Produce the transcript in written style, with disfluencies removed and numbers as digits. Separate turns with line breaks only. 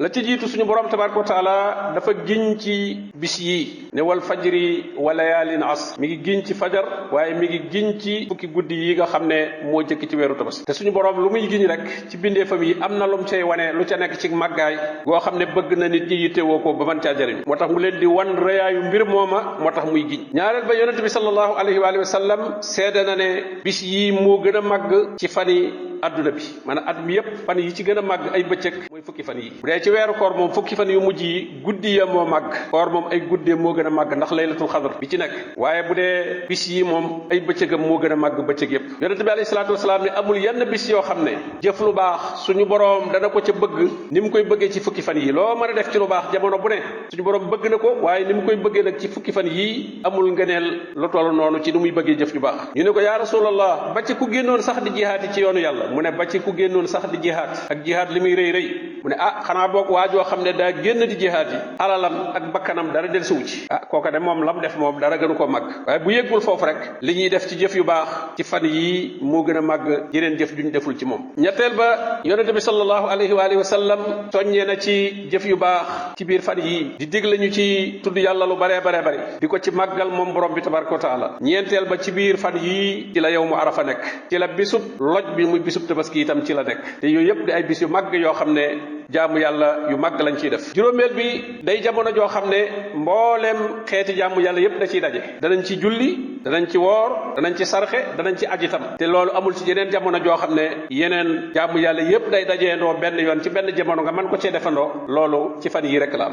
la ci jiitu suñu borom tabaraka wa taala dafa giñ ci bis yi ne wal fajri wa layaalin as mi ngi giñ ci fajar waaye mi ngi giñ ci fukki guddi yi nga xam ne moo jëkk ci weeru tabaski te suñu borom lu muy giñ rek ci bindeefam yi am na lum cay wane lu ca nekk ci màggaay goo xam ne bëgg na nit ñi yittewoo ko ba mën caa jëriñ moo tax mu leen di wan rëyaayu mbir mooma moo tax muy giñ ñaareel ba yonente bi sallallahu alayhi wa sallam seede na ne bis yi moo gën a màgg ci fan yi adduna bi maanaam at mi yépp fan yi ci gën a màgg ay bëccëg mooy fukki fan yi bu dee ci weeru koor moom fukki fan yu mujj yi guddi ya moo màgg koor moom ay guddee moo gën a màgg ndax laylatul xadr bi ci nekk waaye bu dee bis yi moom ay bëccëgam moo gën a màgg bëccëg yépp yonente bi alayhi salaatu wasalaam ne amul yenn bis yoo xam ne jëf lu baax suñu boroom dana ko ca bëgg ni mu koy bëggee ci fukki fan yi loo mën a def ci lu baax jamono bu ne suñu boroom bëgg na ko waaye ni mu koy bëggee nag ci fukki fan yii amul ngëneel lu toll noonu ci ni muy bëggee jëf ju baax ñu ne ko yaa rasulallah ba ci ku génnoon sax di jihaati ci yoonu yàlla mu ne ba ci ku noonu sax di jihaat ak jihaat li muy rëy rëy mu ne xanaa boog waajoo xam ne daa génn di jihaat yi alalam ak bakkanam dara del siwu ci kooka de moom lam def moom dara gënu ko màgg waaye bu yëggul foofu rek li ñuy def ci jëf yu baax ci fan yii moo gën a màgg yeneen jëf juñ deful ci moom ñetteel ba yonente bi sallallahu alayhi wa sallam soññee na ci jëf yu baax ci biir fan yii di digle ñu ci tudd yàlla lu baree bari di ko ci màggal moom borom bi tabaraka wa taala ñeenteel ba ci biir fan yii ci la yawmu arafa nekk ci la bisub loj bi muy bisub tabaski itam ci la nekk te yooyu yëpp di ay bis yu màgg yoo xam ne jaamu yàlla yu màgg lañ ciy def juróomeel bi day jamono joo xam ne mbooleem xeeti jaamu yàlla yëpp da ciy daje danañ ci julli danañ ci woor danañ ci sarxe danañ ci aj itam te loolu amul ci yeneen jamono joo xam ne yeneen jaamu yàlla yëpp day dajeendoo benn yoon ci benn jamono nga mën ko cee defandoo loolu ci fan yi rek la am